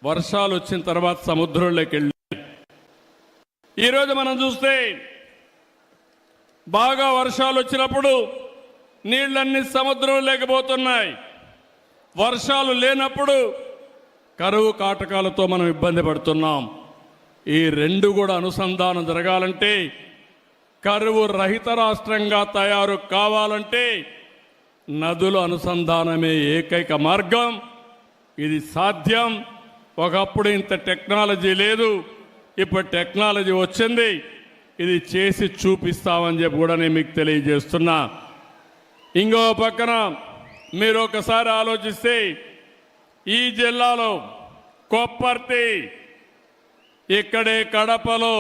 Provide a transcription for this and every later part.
వర్షాలు వచ్చిన తర్వాత సముద్రంలోకి వెళ్ళి ఈరోజు మనం చూస్తే బాగా వర్షాలు వచ్చినప్పుడు నీళ్ళన్నీ సముద్రం లేకపోతున్నాయి. వర్షాలు లేనప్పుడు కరువు కాటకాలతో మనం ఇబ్బంది పడుతున్నాం. ఈ రెండు కూడా అనుసంధానం జరగాలంటే, కరువు రహిత రాష్ట్రంగా తయారు కావాలంటే నదుల అనుసంధానమే ఏకైక మార్గం. ఇది సాధ్యం. ఒకప్పుడు ఇంత టెక్నాలజీ లేదు, ఇప్పుడు టెక్నాలజీ వచ్చింది. ఇది చేసి చూపిస్తామని చెప్పి కూడా నేను మీకు తెలియజేస్తున్నా. ఇంకో పక్కన మీరు ఒకసారి ఆలోచిస్తే ఈ జిల్లాలో కొప్పర్తి, ఇక్కడే కడపలో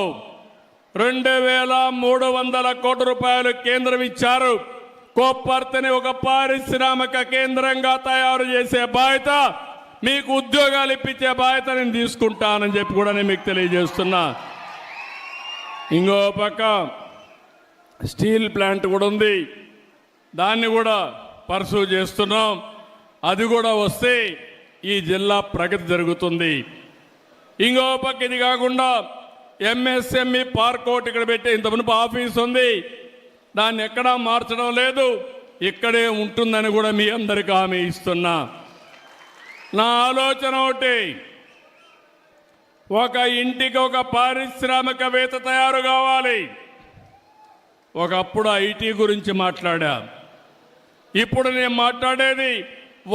2300 కోట్ల రూపాయలు కేంద్రం ఇచ్చారు. కొప్పర్తిని ఒక పారిశ్రామిక కేంద్రంగా తయారు చేసే బాధ్యత, మీకు ఉద్యోగాలు ఇప్పించే బాధ్యత నేను తీసుకుంటానని చెప్పి కూడా నేను మీకు తెలియజేస్తున్నా. ఇంకో పక్క స్టీల్ ప్లాంట్ కూడా ఉంది, దాన్ని కూడా పర్సూ చేస్తున్నాం. అది కూడా వస్తే ఈ జిల్లా ప్రగతి జరుగుతుంది. ఇంకో పక్క ఇది కాకుండా ఎంఎస్ఎంఈ పార్క్ ఒకటి ఇక్కడ పెట్టి ఇంతకుముందు ఆఫీస్ ఉంది, దాన్ని ఎక్కడా మార్చడం లేదు, ఇక్కడే ఉంటుందని కూడా మీ అందరికీ హామీ ఇస్తున్నా. నా ఆలోచన ఒకటి, ఒక ఇంటికి ఒక పారిశ్రామికవేత్త తయారు కావాలి. ఒకప్పుడు ఐటీ గురించి మాట్లాడా, ఇప్పుడు నేను మాట్లాడేది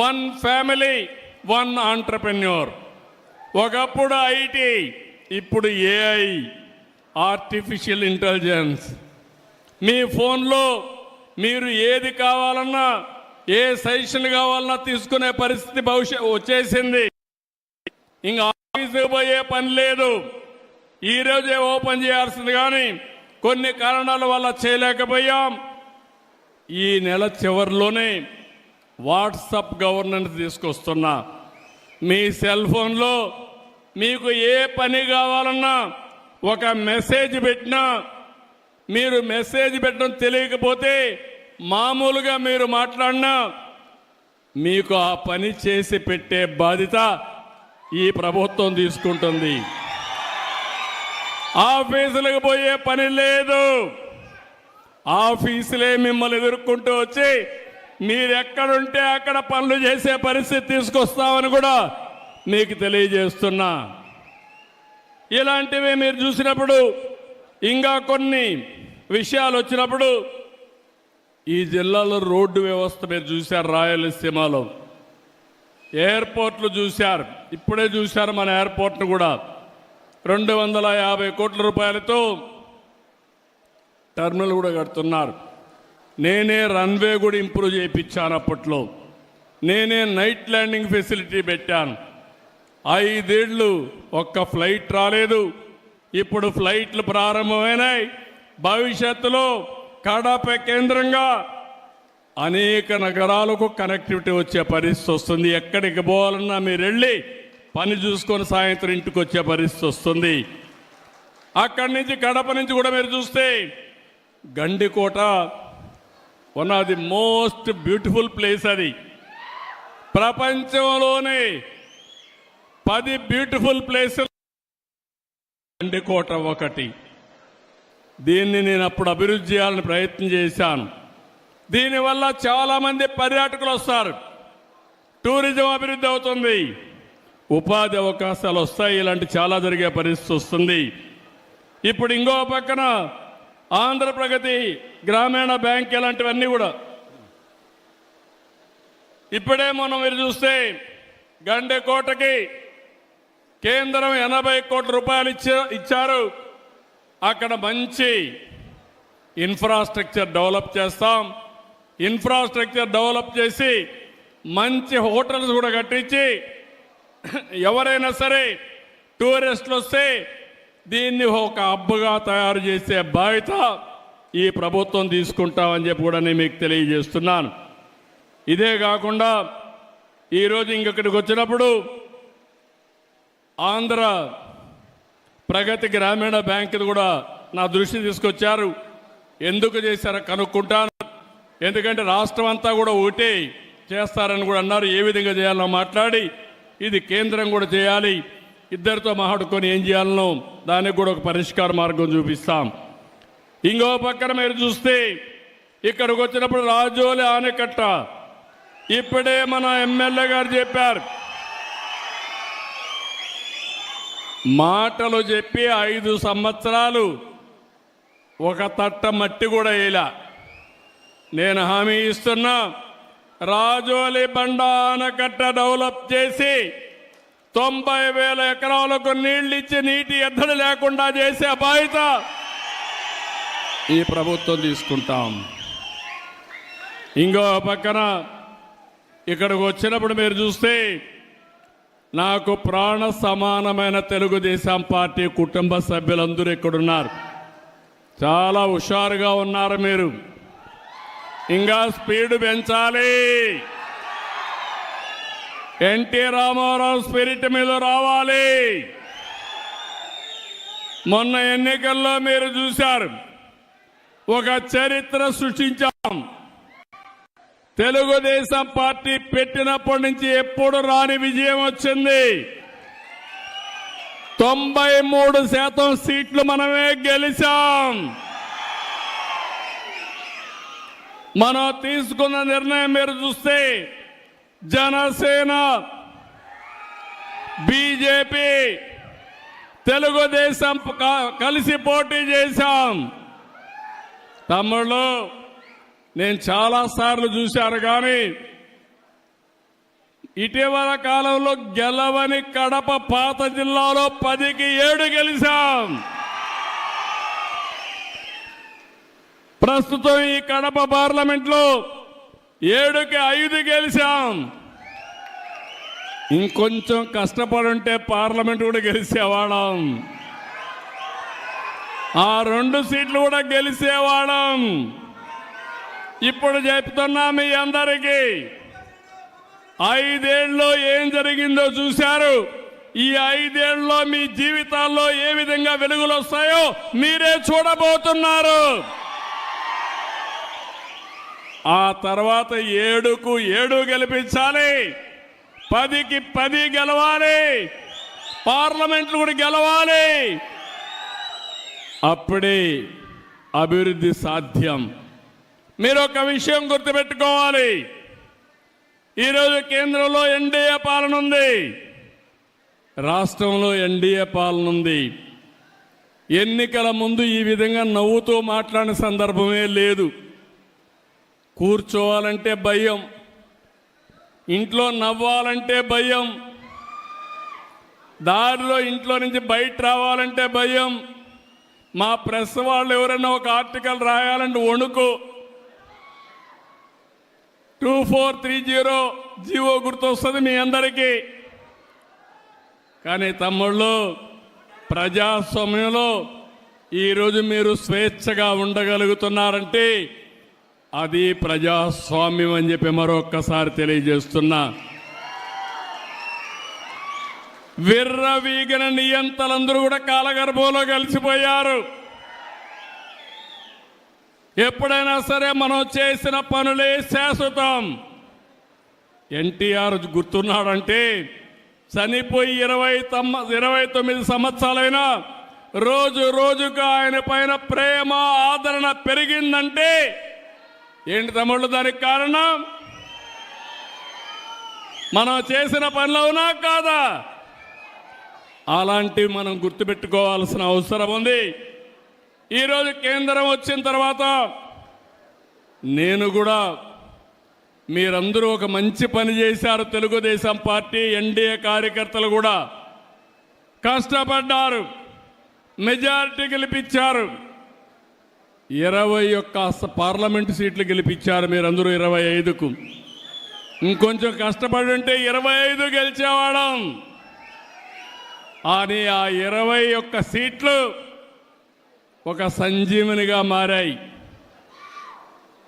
1 ఫ్యామిలీ 1 ఆంట్రప్రెన్యూర్. ఒకప్పుడు ఐటీ, ఇప్పుడు ఏఐ, ఆర్టిఫిషియల్ ఇంటెలిజెన్స్. మీ ఫోన్లో మీరు ఏది కావాలన్నా, ఏ సజెషన్ కావాలన్నా తీసుకునే పరిస్థితి వచ్చేసింది. ఇంకా ఆఫీసుకు పోయే పని లేదు. ఈరోజే ఓపెన్ చేయాల్సింది, కానీ కొన్ని కారణాల వల్ల చేయలేకపోయాం. ఈ నెల చివరిలోనే వాట్సాప్ గవర్నెన్స్ తీసుకొస్తున్నా. మీ సెల్ ఫోన్లో మీకు ఏ పని కావాలన్నా ఒక మెసేజ్ పెట్టినా, మీరు మెసేజ్ పెట్టడం తెలియకపోతే మామూలుగా మీరు మాట్లాడినా మీకు ఆ పని చేసి పెట్టే బాధ్యత ఈ ప్రభుత్వం తీసుకుంటుంది. ఆఫీసులకు పోయే పని లేదు. ఆఫీసులే మిమ్మల్ని ఎదుర్కొంటూ వచ్చి మీరెక్కడుంటే అక్కడ పనులు చేసే పరిస్థితి తీసుకొస్తామని కూడా మీకు తెలియజేస్తున్నా. ఇలాంటివి మీరు చూసినప్పుడు, ఇంకా కొన్ని విషయాలు వచ్చినప్పుడు, ఈ జిల్లాలో రోడ్డు వ్యవస్థ మీరు చూశారు, రాయలసీమలో ఎయిర్పోర్ట్లు చూశారు, ఇప్పుడే చూశారు మన ఎయిర్పోర్ట్ను కూడా 250 కోట్ల రూపాయలతో టర్మినల్ కూడా కడుతున్నారు. నేనే రన్వే కూడా ఇంప్రూవ్ చేయించాను. అప్పట్లో నేనే నైట్ ల్యాండింగ్ ఫెసిలిటీ పెట్టాను. 5 ఏళ్ళు ఒక్క ఫ్లైట్ రాలేదు. ఇప్పుడు ఫ్లైట్లు ప్రారంభమైనాయి. భవిష్యత్తులో కడప కేంద్రంగా అనేక నగరాలకు కనెక్టివిటీ వచ్చే పరిస్థితి వస్తుంది. ఎక్కడికి పోవాలన్నా మీరు వెళ్ళి పని చూసుకొని సాయంత్రం ఇంటికి వచ్చే పరిస్థితి వస్తుంది. అక్కడి నుంచి కడప నుంచి కూడా మీరు చూస్తే Gandikota one of the most beautiful place. అది ప్రపంచంలోనే 10 బ్యూటిఫుల్ ప్లేసులు గండికోట ఒకటి. దీన్ని నేను అప్పుడు అభివృద్ధి చేయాలని ప్రయత్నం చేశాను. దీనివల్ల చాలామంది పర్యాటకులు వస్తారు, టూరిజం అభివృద్ధి అవుతుంది, ఉపాధి అవకాశాలు వస్తాయి. ఇలాంటి చాలా జరిగే పరిస్థితి వస్తుంది. ఇప్పుడు ఇంకో పక్కన ఆంధ్రప్రగతి గ్రామీణ బ్యాంక్ ఇలాంటివన్నీ కూడా ఇప్పుడే మనం మీరు చూస్తే గండికోటకి కేంద్రం 80 కోట్ల రూపాయలు ఇచ్చారు. అక్కడ మంచి ఇన్ఫ్రాస్ట్రక్చర్ డెవలప్ చేస్తాం. ఇన్ఫ్రాస్ట్రక్చర్ డెవలప్ చేసి మంచి హోటల్స్ కూడా కట్టించి ఎవరైనా సరే టూరిస్టులు వస్తే దీన్ని ఒక హబ్గా తయారు చేసే బాధ్యత ఈ ప్రభుత్వం తీసుకుంటామని చెప్పి కూడా నేను మీకు తెలియజేస్తున్నాను. ఇదే కాకుండా ఈరోజు ఇంకొకటికి వచ్చినప్పుడు ఆంధ్ర ప్రగతి గ్రామీణ బ్యాంకుది కూడా నా దృష్టి తీసుకొచ్చారు. ఎందుకు చేశారో కనుక్కుంటాను. ఎందుకంటే రాష్ట్రం అంతా కూడా ఒకటే చేస్తారని కూడా అన్నారు. ఏ విధంగా చేయాలో మాట్లాడి ఇది కేంద్రం కూడా చేయాలి. ఇద్దరితో మాట్లాడుకొని ఏం చేయాలనో దానికి కూడా ఒక పరిష్కార మార్గం చూపిస్తాం. ఇంకో పక్కన మీరు చూస్తే ఇక్కడికి వచ్చినప్పుడు రాజోలి ఆనకట్ట ఇప్పుడే మన ఎమ్మెల్యే గారు చెప్పారు, మాటలు చెప్పి 5 సంవత్సరాలు ఒక తట్ట మట్టి కూడా వేయలా. నేను హామీ ఇస్తున్నా, రాజోలి బండ ఆనకట్ట డెవలప్ చేసి 90,000 ఎకరాలకు నీళ్లు ఇచ్చి నీటి ఎద్దడి లేకుండా చేసే బాధ్యత ఈ ప్రభుత్వం తీసుకుంటాం. ఇంకో పక్కన ఇక్కడికి వచ్చినప్పుడు మీరు చూస్తే నాకు ప్రాణ సమానమైన తెలుగుదేశం పార్టీ కుటుంబ సభ్యులందరూ ఇక్కడున్నారు. చాలా హుషారుగా ఉన్నారు మీరు. ఇంకా స్పీడ్ పెంచాలి. ఎన్టీ రామారావు స్పిరిట్ మీద రావాలి. మొన్న ఎన్నికల్లో మీరు చూశారు, ఒక చరిత్ర సృష్టించాం. తెలుగుదేశం పార్టీ పెట్టినప్పటి నుంచి ఎప్పుడు రాని విజయం వచ్చింది. 93% సీట్లు మనమే గెలిచాం. మనం తీసుకున్న నిర్ణయం మీరు చూస్తే జనసేన, బీజేపీ, తెలుగుదేశం కలిసి పోటీ చేశాం. తమ్ముళ్ళు, నేను చాలాసార్లు చూశాను, కానీ ఇటీవల కాలంలో గెలవని కడప పాత జిల్లాలో 10కి 7 గెలిచాం. ప్రస్తుతం ఈ కడప పార్లమెంట్లో 7కి 5 గెలిచాం. ఇంకొంచెం కష్టపడుంటే పార్లమెంట్ కూడా గెలిచేవాళ్ళం. ఆ 2 సీట్లు కూడా గెలిచేవాళ్ళం. ఇప్పుడు చెప్తున్నా మీ అందరికీ, 5 ఏళ్ళలో ఏం జరిగిందో చూశారు. ఈ 5 ఏళ్ళలో మీ జీవితాల్లో ఏ విధంగా వెలుగులు వస్తాయో మీరే చూడబోతున్నారు. ఆ తర్వాత 7కు 7 గెలిపించాలి, 10కి 10 గెలవాలి, పార్లమెంట్లు కూడా గెలవాలి. అప్పుడే అభివృద్ధి సాధ్యం. మీరు ఒక విషయం గుర్తుపెట్టుకోవాలి, ఈరోజు కేంద్రంలో ఎన్డీఏ పాలన ఉంది, రాష్ట్రంలో ఎన్డీఏ పాలన ఉంది. ఎన్నికల ముందు ఈ విధంగా నవ్వుతూ మాట్లాడిన సందర్భమే లేదు. కూర్చోవాలంటే భయం, ఇంట్లో నవ్వాలంటే భయం, దారిలో ఇంట్లో నుంచి బయట రావాలంటే భయం. మా ప్రెస్ వాళ్ళు ఎవరైనా ఒక ఆర్టికల్ రాయాలంటే వణుకు. 2430 జీవో గుర్తొస్తుంది మీ అందరికీ. కానీ తమ్ముళ్ళు, ప్రజాస్వామ్యంలో ఈరోజు మీరు స్వేచ్ఛగా ఉండగలుగుతున్నారంటే అది ప్రజాస్వామ్యం అని చెప్పి మరొక్కసారి తెలియజేస్తున్నా. విర్రవీగిన నియంతలందరూ కూడా కాలగర్భంలో కలిసిపోయారు. ఎప్పుడైనా సరే మనం చేసిన పనులే శాశ్వతం. ఎన్టీఆర్ గుర్తున్నాడంటే చనిపోయి 29 సంవత్సరాలైనా రోజు రోజుకు ఆయన పైన ప్రేమ ఆదరణ పెరిగిందంటే ఏంటి తమ్ముళ్ళు దానికి కారణం? మనం చేసిన పనులు అవునా కాదా? అలాంటివి మనం గుర్తుపెట్టుకోవాల్సిన అవసరం ఉంది. ఈరోజు కేంద్రం వచ్చిన తర్వాత నేను కూడా, మీరందరూ ఒక మంచి పని చేశారు. తెలుగుదేశం పార్టీ ఎన్డీఏ కార్యకర్తలు కూడా కష్టపడ్డారు, మెజారిటీ గెలిపించారు. 21 పార్లమెంటు సీట్లు గెలిపించారు మీరందరూ 25కు. ఇంకొంచెం కష్టపడి ఉంటే 25 గెలిచేవాళ్ళం. అని ఆ 21 సీట్లు ఒక సంజీవనిగా మారాయి.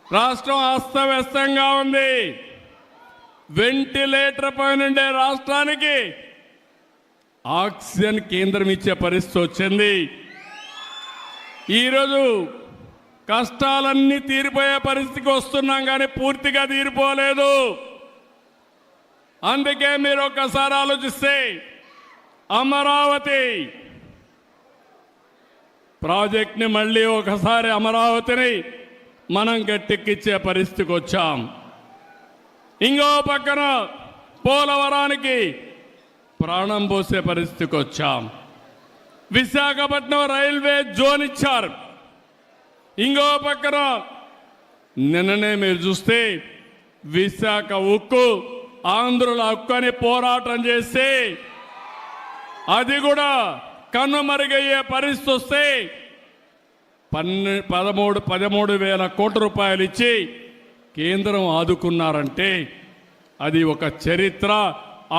రాష్ట్రం అస్తవ్యస్తంగా ఉంది. వెంటిలేటర్ పైనుండే రాష్ట్రానికి ఆక్సిజన్ కేంద్రం ఇచ్చే పరిస్థితి వచ్చింది. ఈరోజు కష్టాలన్నీ తీరిపోయే పరిస్థితికి వస్తున్నాం, కానీ పూర్తిగా తీరిపోలేదు. అందుకే మీరు ఒక్కసారి ఆలోచిస్తే అమరావతి ప్రాజెక్ట్ని మళ్ళీ ఒకసారి అమరావతిని మనం గట్టెక్కించే పరిస్థితికి వచ్చాం. ఇంకో పక్కన పోలవరానికి ప్రాణం పోసే పరిస్థితికి వచ్చాం. విశాఖపట్నం రైల్వే జోన్ ఇచ్చారు. ఇంకో పక్కన నిన్ననే మీరు చూస్తే విశాఖ ఉక్కు ఆంధ్రుల హక్కు అని పోరాటం చేస్తే అది కూడా కన్నుమరుగయ్యే పరిస్థితి వస్తే 13,000 కోట్ల రూపాయలు ఇచ్చి కేంద్రం ఆదుకున్నారంటే అది ఒక చరిత్ర.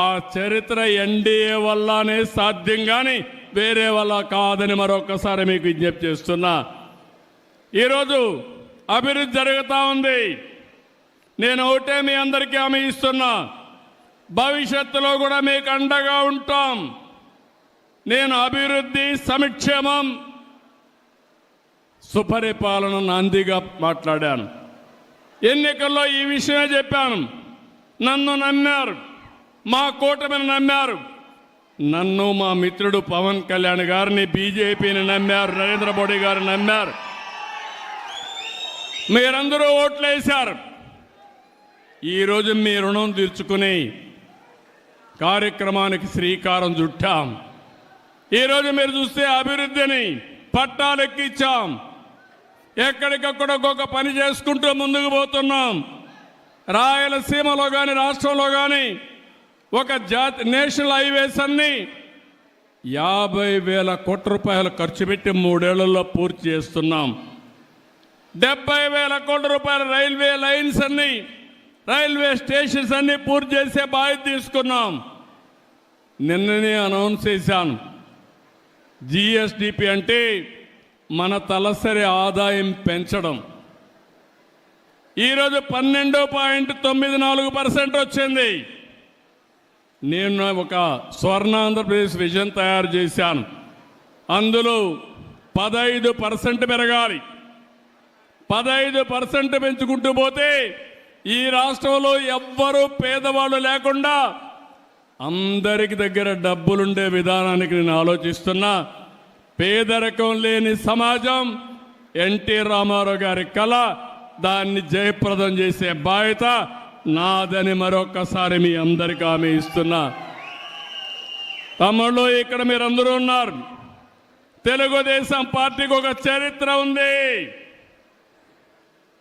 ఆ చరిత్ర ఎన్డీఏ వల్లనే సాధ్యం కానీ వేరే వల్ల కాదని మరొకసారి మీకు విజ్ఞప్తి చేస్తున్నా. ఈరోజు అభివృద్ధి జరుగుతూ ఉంది. నేను ఒకటే మీ అందరికీ హామీ ఇస్తున్నా, భవిష్యత్తులో కూడా మీకు అండగా ఉంటాం. నేను అభివృద్ధి, సంక్షేమం, సుపరిపాలన నాందిగా మాట్లాడాను. ఎన్నికల్లో ఈ విషయమే చెప్పాను. నన్ను నమ్మారు, మా కూటమిని నమ్మారు, నన్ను మా మిత్రుడు పవన్ కళ్యాణ్ గారిని, బీజేపీని నమ్మారు, నరేంద్ర మోడీ గారిని నమ్మారు. మీరందరూ ఓట్లేశారు. ఈరోజు మీ రుణం తీర్చుకుని కార్యక్రమానికి శ్రీకారం చుట్టాం. ఈరోజు మీరు చూస్తే అభివృద్ధిని పట్టాలెక్కించాం. ఎక్కడికక్కడ ఒక్కొక్క పని చేసుకుంటూ ముందుకు పోతున్నాం. రాయలసీమలో కానీ రాష్ట్రంలో కానీ ఒక నేషనల్ హైవేస్ అన్ని 50,000 కోట్ల రూపాయలు ఖర్చు పెట్టి 3 ఏళ్లలో పూర్తి చేస్తున్నాం. 70,000 కోట్ల రూపాయల రైల్వే లైన్స్ అన్ని, రైల్వే స్టేషన్స్ అన్ని పూర్తి చేసే బాధ్యత తీసుకున్నాం. నిన్ననే అనౌన్స్ చేశాను. జిఎస్డిపి అంటే మన తలసరి ఆదాయం పెంచడం. ఈరోజు 12.94% వచ్చింది. నేను ఒక స్వర్ణ ఆంధ్రప్రదేశ్ విజన్ తయారు చేశాను. అందులో 15% పెరగాలి. 15% పెంచుకుంటూ పోతే ఈ రాష్ట్రంలో ఎవ్వరూ పేదవాళ్ళు లేకుండా అందరికి దగ్గర డబ్బులుండే విధానానికి నేను ఆలోచిస్తున్నా. పేదరికం లేని సమాజం ఎన్టీ రామారావు గారి కళ. దాన్ని జయప్రదం చేసే బాధ్యత నాదని మరొకసారి మీ అందరికీ హామీ ఇస్తున్నా. తమ్ముళ్ళు, ఇక్కడ మీరందరూ ఉన్నారు. తెలుగుదేశం పార్టీకి ఒక చరిత్ర ఉంది.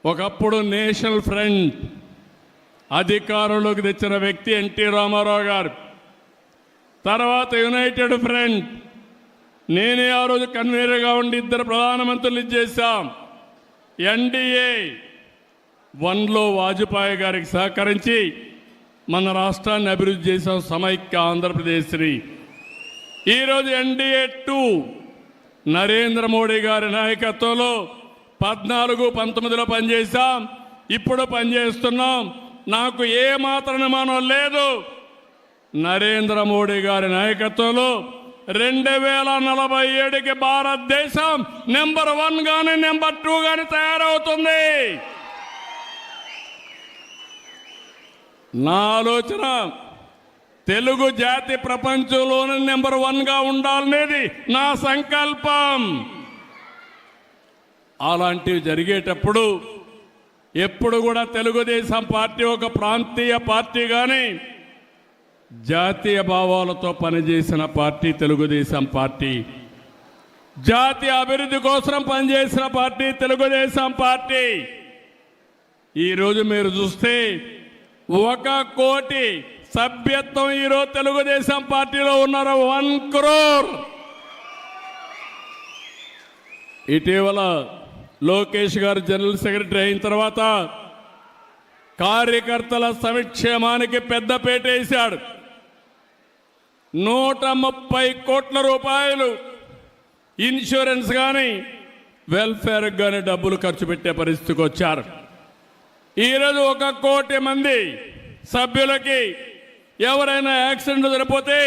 ఒకప్పుడు నేషనల్ ఫ్రంట్ అధికారంలోకి తెచ్చిన వ్యక్తి ఎన్టీ రామారావు గారు. తర్వాత యునైటెడ్ ఫ్రంట్, నేనే ఆ రోజు కన్వీనర్గా ఉండి 2 ప్రధానమంత్రులు చేశాం. ఎన్డీఏ 1లో వాజ్పేయి గారికి సహకరించి మన రాష్ట్రాన్ని అభివృద్ధి చేశాం, సమైక్య ఆంధ్రప్రదేశ్ని. ఈరోజు ఎన్డీఏ 2 నరేంద్ర మోడీ గారి నాయకత్వంలో 14-19లో పనిచేశాం. ఇప్పుడు పనిచేస్తున్నాం. నాకు ఏ మాత్రం అనుమానం లేదు. నరేంద్ర మోడీ గారి నాయకత్వంలో 2047కి భారతదేశం నెంబర్ 1 గాని నెంబర్ 2 గాని తయారవుతుంది. నా ఆలోచన తెలుగు జాతి ప్రపంచంలోనే నెంబర్ 1గా ఉండాలనేది నా సంకల్పం. అలాంటివి జరిగేటప్పుడు ఎప్పుడు కూడా తెలుగుదేశం పార్టీ ఒక ప్రాంతీయ పార్టీ కానీ జాతీయ భావాలతో పనిచేసిన పార్టీ తెలుగుదేశం పార్టీ. జాతీయ అభివృద్ధి కోసం పనిచేసిన పార్టీ తెలుగుదేశం పార్టీ. ఈరోజు మీరు చూస్తే 1 కోటి సభ్యత్వం ఈరోజు తెలుగుదేశం పార్టీలో ఉన్నారు. 1 crore. ఇటీవల లోకేష్ గారు జనరల్ సెక్రటరీ అయిన తర్వాత కార్యకర్తల సంక్షేమానికి పెద్దపీట వేశాడు. 130 కోట్ల రూపాయలు ఇన్సూరెన్స్ కానీ వెల్ఫేర్ కానీ డబ్బులు ఖర్చు పెట్టే పరిస్థితికి వచ్చారు. ఈరోజు 1 కోటి మంది సభ్యులకి ఎవరైనా యాక్సిడెంట్ జరిగిపోతే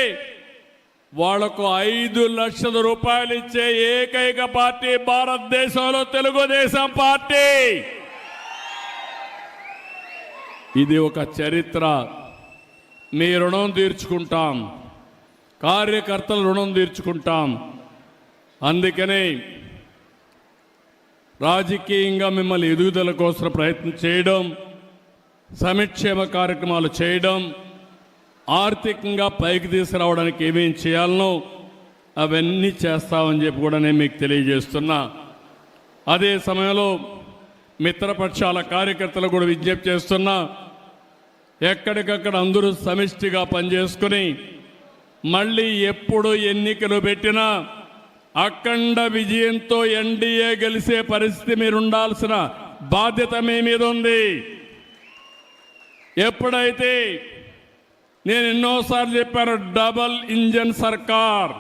వాళ్లకు 5 లక్షల రూపాయలు ఇచ్చే ఏకైక పార్టీ భారతదేశంలో తెలుగుదేశం పార్టీ. ఇది ఒక చరిత్ర. మీ రుణం తీర్చుకుంటాం. కార్యకర్తల రుణం తీర్చుకుంటాం. అందుకనే రాజకీయంగా మిమ్మల్ని ఎదుగుదల కోసం ప్రయత్నం చేయడం, సంక్షేమ కార్యక్రమాలు చేయడం, ఆర్థికంగా పైకి తీసుకురావడానికి ఏమేం చేయాలనో అవన్నీ చేస్తామని చెప్పి కూడా నేను మీకు తెలియజేస్తున్నా. అదే సమయంలో మిత్రపక్షాల కార్యకర్తలు కూడా విజ్ఞప్తి చేస్తున్నా, ఎక్కడికక్కడ అందరూ సమిష్టిగా పనిచేసుకుని మళ్ళీ ఎప్పుడు ఎన్నికలు పెట్టినా అఖండ విజయంతో ఎన్డీఏ గెలిచే పరిస్థితి మీరు ఉండాల్సిన బాధ్యత మీ మీద ఉంది. ఎప్పుడైతే నేను ఎన్నోసార్లు చెప్పాను, డబల్ ఇంజన్ సర్కార్,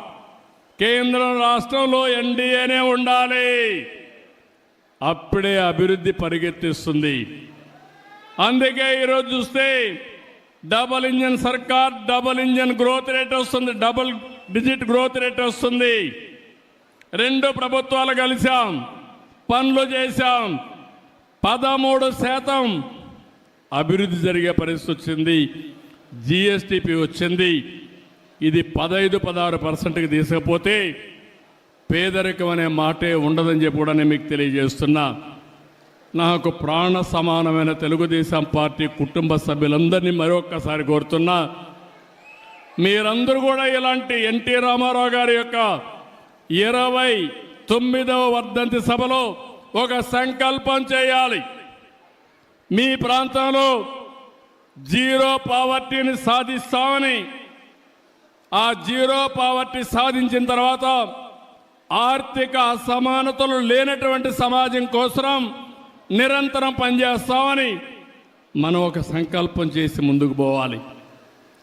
కేంద్రం రాష్ట్రంలో ఎన్డీఏనే ఉండాలి, అప్పుడే అభివృద్ధి పరిగెత్తిస్తుంది. అందుకే ఈరోజు చూస్తే డబల్ ఇంజన్ సర్కార్, డబల్ ఇంజన్ గ్రోత్ రేట్ వస్తుంది, డబుల్ డిజిట్ గ్రోత్ రేట్ వస్తుంది. రెండు ప్రభుత్వాలు కలిసాం, పనులు చేశాం, 13% అభివృద్ధి జరిగే పరిస్థితి వచ్చింది. జిఎస్టిపి వచ్చింది. ఇది 15-16%కి తీసుకపోతే పేదరికం అనే మాటే ఉండదని చెప్పి కూడా నేను మీకు తెలియజేస్తున్నా. నాకు ప్రాణ సమానమైన తెలుగుదేశం పార్టీ కుటుంబ సభ్యులందరినీ మరొక్కసారి కోరుతున్నా, మీరందరూ కూడా ఇలాంటి ఎన్టీ రామారావు గారి యొక్క 29వ వర్ధంతి సభలో ఒక సంకల్పం చేయాలి. మీ ప్రాంతంలో జీరో పావర్టీని సాధిస్తామని, ఆ జీరో పావర్టీ సాధించిన తర్వాత ఆర్థిక అసమానతలు లేనటువంటి సమాజం కోసం నిరంతరం పనిచేస్తామని మనం ఒక సంకల్పం చేసి ముందుకు పోవాలి.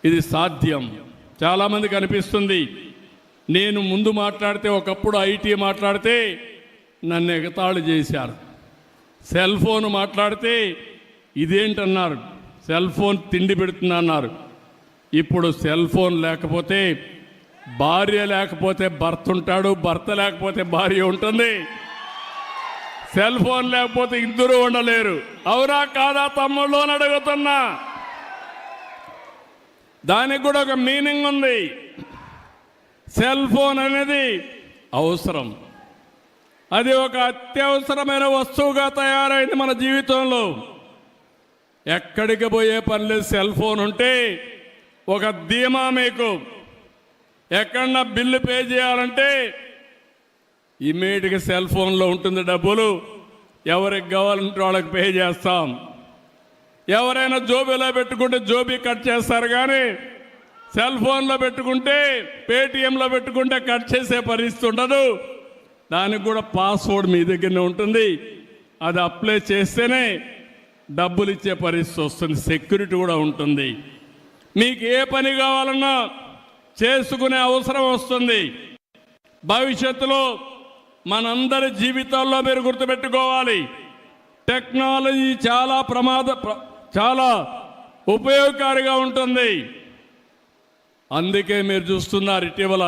ఇది సాధ్యం. చాలామందికి అనిపిస్తుంది, నేను ముందు మాట్లాడితే, ఒకప్పుడు ఐటీ మాట్లాడితే నన్ను ఎగతాళి చేశారు, సెల్ ఫోన్ మాట్లాడితే ఇదేంటన్నారు, సెల్ ఫోన్ తిండి పెడుతున్నా అన్నారు. ఇప్పుడు సెల్ ఫోన్ లేకపోతే భార్య లేకపోతే భర్త ఉంటాడు, భర్త లేకపోతే భార్య ఉంటుంది, సెల్ ఫోన్ లేకపోతే ఇద్దరు ఉండలేరు. అవునా కాదా తమ్ముళ్ళు అని అడుగుతున్నా. దానికి కూడా ఒక మీనింగ్ ఉంది. సెల్ ఫోన్ అనేది అవసరం, అది ఒక అత్యవసరమైన వస్తువుగా తయారైంది మన జీవితంలో. ఎక్కడికి పోయే పని లేదు, సెల్ ఫోన్ ఉంటే ఒక ధీమా. మీకు ఎక్కడన్నా బిల్లు పే చేయాలంటే ఇమ్మీడియట్గా సెల్ ఫోన్లో ఉంటుంది డబ్బులు, ఎవరికి కావాలంటే వాళ్ళకి పే చేస్తాం. ఎవరైనా జోబీలో పెట్టుకుంటే జోబీ కట్ చేస్తారు, కానీ సెల్ ఫోన్లో పెట్టుకుంటే, పేటిఎంలో పెట్టుకుంటే కట్ చేసే పరిస్థితి ఉండదు. దానికి కూడా పాస్వర్డ్ మీ దగ్గరనే ఉంటుంది, అది అప్లై చేస్తేనే డబ్బులు ఇచ్చే పరిస్థితి వస్తుంది, సెక్యూరిటీ కూడా ఉంటుంది. మీకు ఏ పని కావాలన్నా చేసుకునే అవసరం వస్తుంది. భవిష్యత్తులో మనందరి జీవితాల్లో మీరు గుర్తుపెట్టుకోవాలి, టెక్నాలజీ చాలా ఉపయోగకారిగా ఉంటుంది. అందుకే మీరు చూస్తున్నారు ఇటీవల